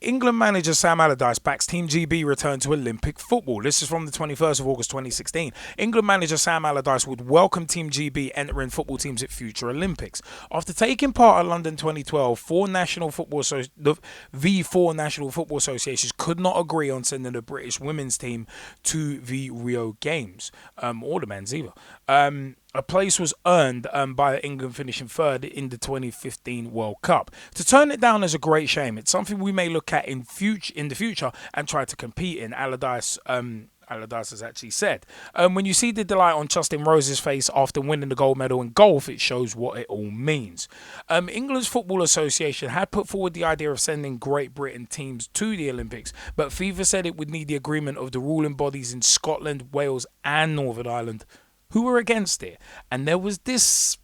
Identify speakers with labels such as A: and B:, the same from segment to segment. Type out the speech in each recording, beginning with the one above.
A: England manager Sam Allardyce backs Team GB return to Olympic football. This is from the 21st of August 2016. England manager Sam Allardyce would welcome Team GB entering football teams at future Olympics. After taking part at London 2012, the four national football associations could not agree on sending the British women's team to the Rio Games, or the men's either. A place was earned by England finishing third in the 2015 World Cup. To turn it down is a great shame. It's something we may look at in the future and try to compete in. Allardyce has actually said. When you see the delight on Justin Rose's face after winning the gold medal in golf, it shows what it all means. England's Football Association had put forward the idea of sending Great Britain teams to the Olympics, but FIFA said it would need the agreement of the ruling bodies in Scotland, Wales and Northern Ireland, who were against it. And there was this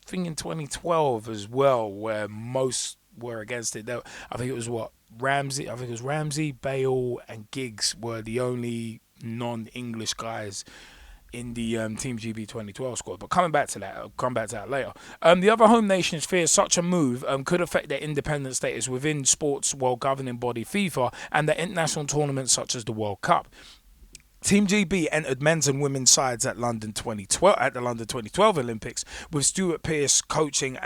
A: thing in 2012 as well where most were against it. I think it was Ramsey, Bale and Giggs were the only non-English guys in the Team GB 2012 squad. But coming back to that, I'll come back to that later. The other home nations fear such a move could affect their independent status within sports while governing body FIFA and the international tournaments such as the World Cup. Team GB entered men's and women's sides at the London 2012 Olympics, with Stuart Pearce coaching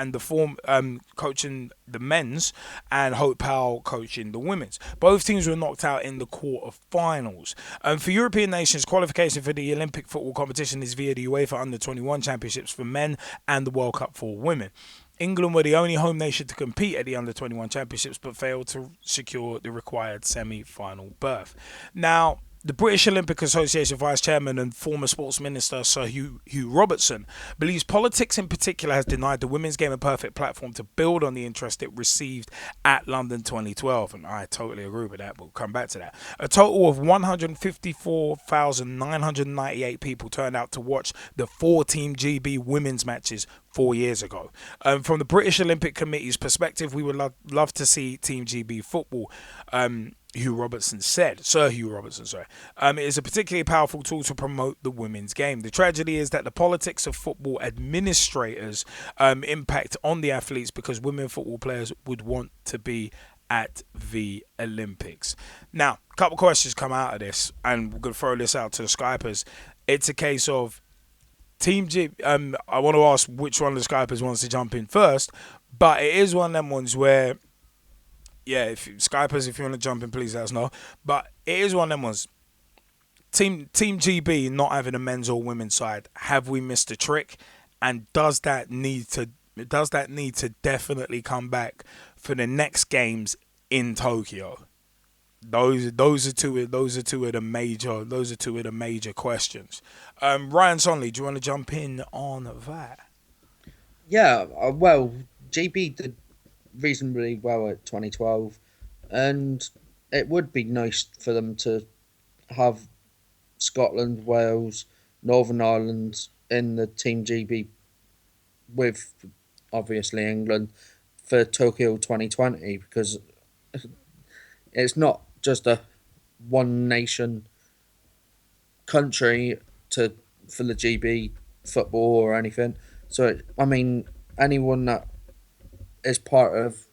A: coaching the men's and Hope Powell coaching the women's. Both teams were knocked out in the quarter-finals. For European nations, qualification for the Olympic football competition is via the UEFA Under-21 Championships for men and the World Cup for women. England were the only home nation to compete at the Under-21 Championships, but failed to secure the required semi-final berth. Now, the British Olympic Association Vice Chairman and former Sports Minister Sir Hugh Robertson believes politics in particular has denied the women's game a perfect platform to build on the interest it received at London 2012. And I totally agree with that. We'll come back to that. A total of 154,998 people turned out to watch the 4 Team GB women's matches 4 years ago. From the British Olympic Committee's perspective, we would love to see Team GB football. Sir Hugh Robertson, it is a particularly powerful tool to promote the women's game. The tragedy is that the politics of football administrators impact on the athletes because women football players would want to be at the Olympics. Now, a couple of questions come out of this, and we're going to throw this out to the Skypers. It's a case of Team G. I want to ask which one of the Skypers wants to jump in first, but it is one of them ones where, yeah, if Skypers, if you want to jump in, please let us know. But it is one of them ones. Team GB not having a men's or women's side, have we missed a trick? And does that need to definitely come back for the next games in Tokyo? Those are two of the major questions. Ryan Sonley, do you want to jump in on that?
B: Yeah, well, GB did reasonably well at 2012, and it would be nice for them to have Scotland, Wales, Northern Ireland in the Team GB with obviously England for Tokyo 2020, because it's not just a one nation country for the GB football or anything. So I mean, anyone that is part of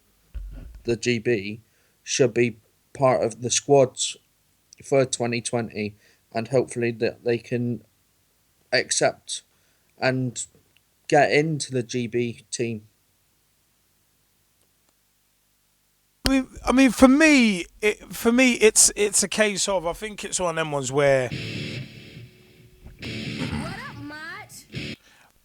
B: the GB should be part of the squads for 2020, and hopefully that they can accept and get into the GB team.
A: I mean, for me, it's a case of, I think it's one of them ones where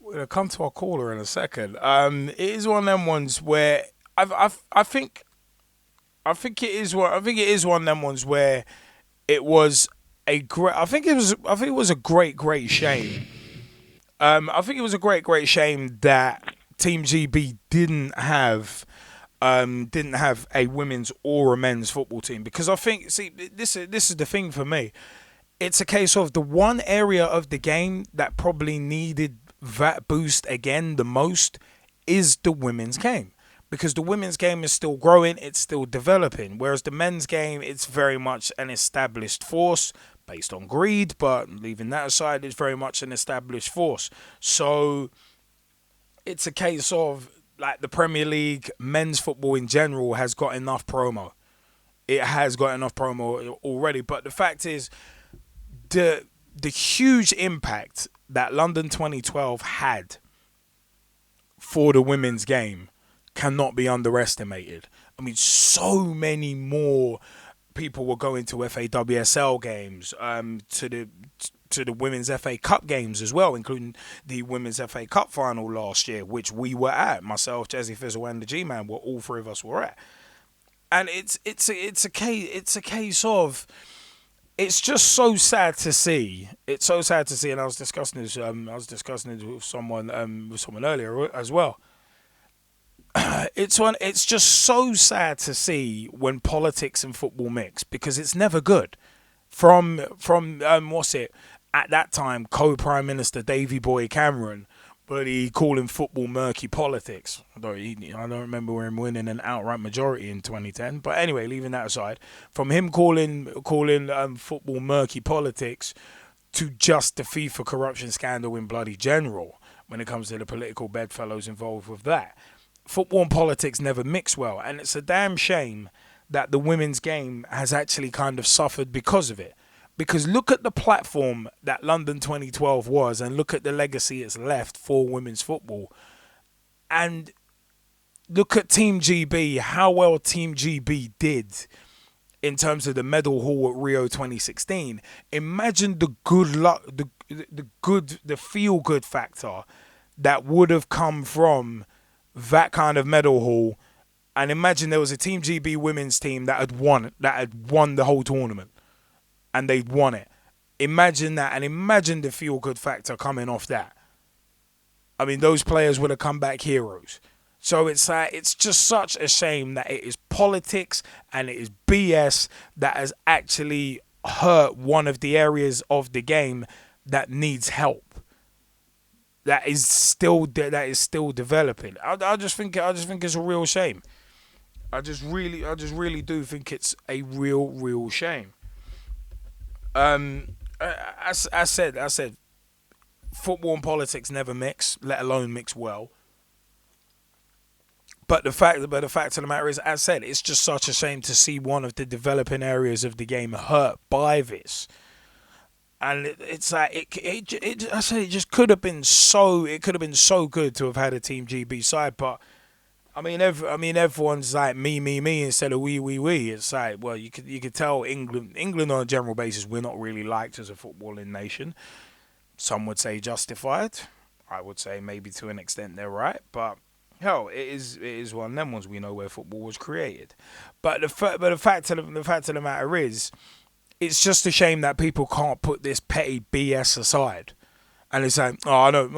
A: we're gonna come to our caller in a second. It is one of them ones where I think it is one of them ones where it was a great. I think it was a great shame. I think it was a great shame that Team GB didn't have a women's or a men's football team, because I think, see, this is the thing for me. It's a case of the one area of the game that probably needed that boost again the most is the women's game, because the women's game is still growing, it's still developing, whereas the men's game, it's very much an established force based on greed, but leaving that aside, it's very much an established force. So it's a case of, like, the Premier League, men's football in general has got enough promo. it has got enough promo already. But the fact is, the huge impact that London 2012 had for the women's game cannot be underestimated. I mean, so many more people were going to FAWSL games, to the Women's FA Cup games as well, including the Women's FA Cup final last year, which we were at. Myself, Gezzie Fizzle, and the Gman were all three of us were at. And it's a case of, it's just so sad to see. It's so sad to see, and I was discussing this. With someone earlier as well. It's just so sad to see when politics and football mix, because it's never good. From what's it at that time, co-prime minister Davy Boy Cameron, but he calling football murky politics. I don't remember him winning an outright majority in 2010. But anyway, leaving that aside, from him calling football murky politics to just the FIFA corruption scandal in bloody general, when it comes to the political bedfellows involved with that, football and politics never mix well, and it's a damn shame that the women's game has actually kind of suffered because of it. Because look at the platform that London 2012 was, and look at the legacy it's left for women's football. And look at Team GB, how well Team GB did in terms of the medal haul at Rio 2016. Imagine the good luck, the feel good factor that would have come from that kind of medal haul. And imagine there was a Team GB women's team that had won the whole tournament, and they'd won it. Imagine that, and imagine the feel-good factor coming off that. I mean, those players would have come back heroes. So it's just such a shame that it is politics and it is BS that has actually hurt one of the areas of the game that needs help. That is still developing. I just think it's a real shame. I just really do think it's a real shame. I said, football and politics never mix, let alone mix well. But the fact of the matter is, as I said, it's just such a shame to see one of the developing areas of the game hurt by this. And it's like it just could have been so good to have had a Team GB side, but I mean everyone's like me instead of we. It's like, well, you could tell England on a general basis, we're not really liked as a footballing nation. Some would say justified. I would say maybe to an extent they're right, but hell, it is one of them ones. We know where football was created, but the fact of the matter is, it's just a shame that people can't put this petty BS aside. And it's like, I don't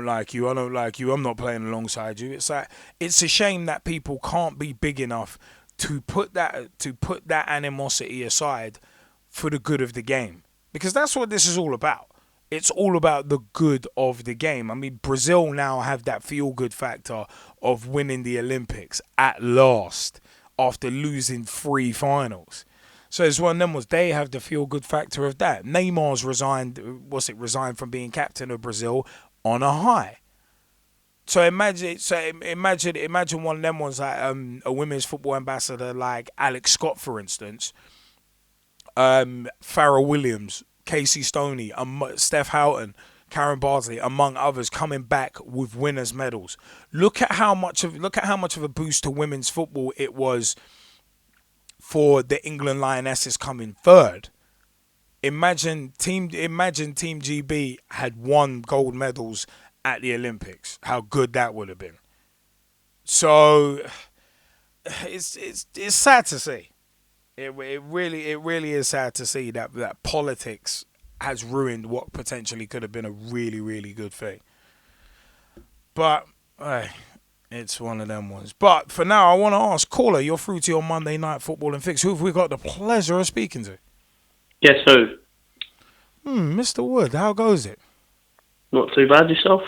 A: like you, I'm not playing alongside you. It's like, it's a shame that people can't be big enough to put that animosity aside for the good of the game. Because that's what this is all about. It's all about the good of the game. I mean, Brazil now have that feel-good factor of winning the Olympics at last after losing 3 finals. So it's one of them was, they have the feel-good factor of that. Neymar's resigned from being captain of Brazil on a high. So imagine one of them ones like a women's football ambassador like Alex Scott, for instance, Farrah Williams, Casey Stoney, Steph Houghton, Karen Bardsley, among others, coming back with winners' medals. Look at how much of a boost to women's football it was for the England Lionesses coming third. Imagine Team GB had won gold medals at the Olympics. How good that would have been. So it's sad to see. It really is sad to see that politics has ruined what potentially could have been a really good thing. But it's one of them ones. But for now, I want to ask, caller, you're through to your Monday Night Football and Fix. Who have we got the pleasure of speaking to?
C: Yes, who?
A: Mr. Wood, how goes it?
C: Not too bad, yourself?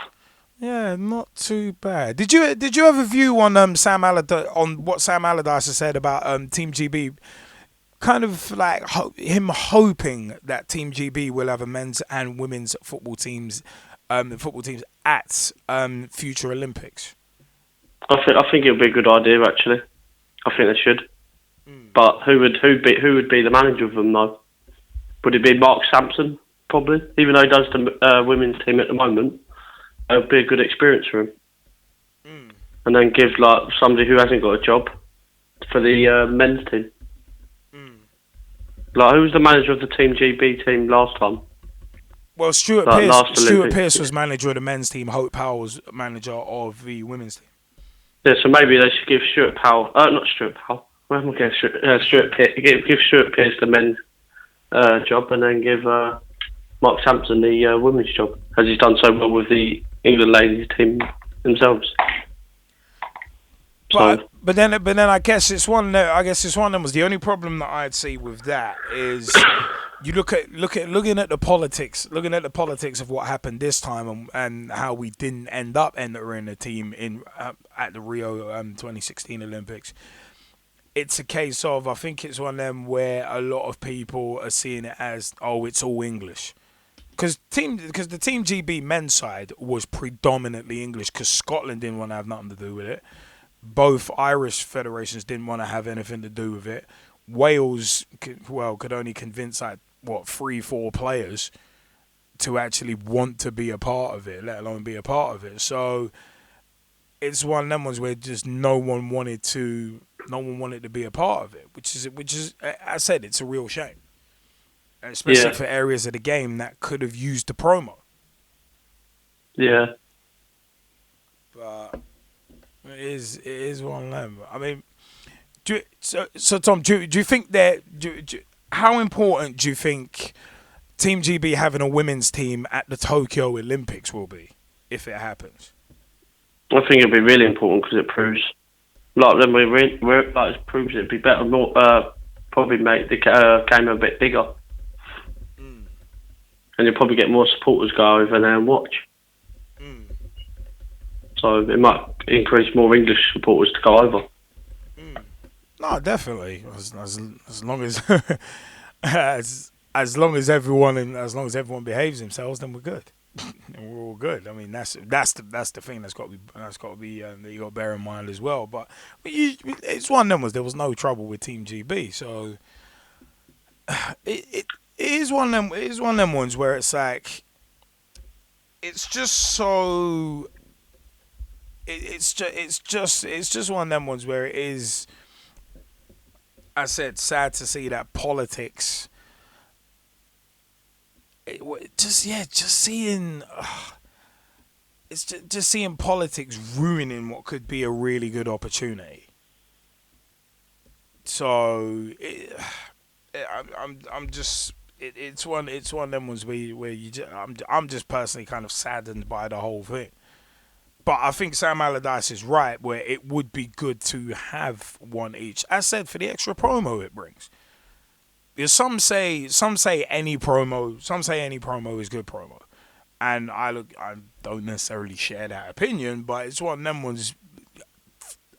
A: Yeah, not too bad. Did you have a view on Sam Allardyce, on what Sam Allardyce has said about Team GB? Kind of like him hoping that Team GB will have a men's and women's football teams at future Olympics.
C: I think it would be a good idea, actually. I think they should. But who would be the manager of them though? Would it be Mark Sampson? Probably, even though he does the women's team at the moment. It would be a good experience for him. And then give like somebody who hasn't got a job for the men's team. Like, who was the manager of the Team GB team last time?
A: Well, Stuart Pearce was manager of the men's team. Hope Powell was manager of the women's team.
C: Yeah, so maybe they should give Stuart Powell. Not Stuart Powell. Where am I getting Stuart Pearce? Give Stuart Pearce the men's job, and then give Mark Sampson the women's job, as he's done so well with the England ladies team themselves.
A: But then I guess it's one. I guess it's one of them. Was the only problem that I'd see with that is you looking at the politics of what happened this time and how we didn't end up entering the team in at the Rio 2016 Olympics. It's a case of, I think it's one of them where a lot of people are seeing it as, oh, it's all English. Because the Team GB men's side was predominantly English because Scotland didn't want to have nothing to do with it. Both Irish federations didn't want to have anything to do with it. Wales, could only convince 3-4 players to actually want to be a part of it, let alone be a part of it. So it's one of them ones where just no one wanted to be a part of it, which is I said, it's a real shame, especially for areas of the game that could have used the promo.
C: Yeah,
A: but it is one of them. I mean, so Tom, do you think that how important do you think Team GB having a women's team at the Tokyo Olympics will be if it happens?
C: I think it'd be really important because it proves, it proves it'd be better, more probably make the game a bit bigger, and you'll probably get more supporters go over there and watch. So it might increase more English supporters to go over.
A: No, definitely. As long as as long as everyone behaves themselves, then we're good. And we're all good. I mean, that's the thing that's got to be that you got to bear in mind as well. But it's one of them there was no trouble with Team GB, so it is one of them. It is one of them ones where it's like it's just so. It's just one of them ones where it is. I said, sad to see that politics. Just seeing politics ruining what could be a really good opportunity. So it's one of them ones where I'm just personally kind of saddened by the whole thing. But I think Sam Allardyce is right where it would be good to have one each. As said, for the extra promo it brings. Because some say any promo is good promo. And I don't necessarily share that opinion, but it's one of them ones.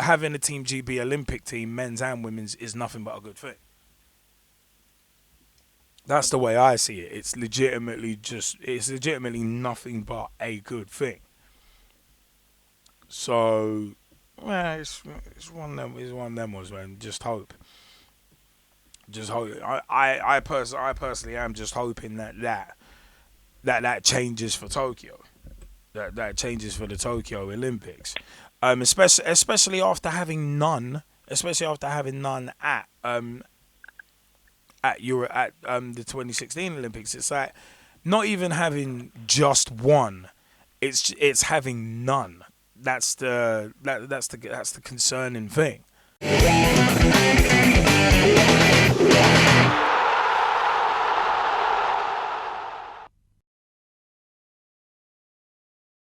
A: Having a Team GB Olympic team, men's and women's, is nothing but a good thing. That's the way I see it. It's legitimately nothing but a good thing. So, it's one of them ones, man. Just hope. I personally am just hoping that changes for Tokyo. That changes for the Tokyo Olympics. Especially after having none at the 2016 Olympics. It's like not even having just one. It's having none. That's the concerning thing.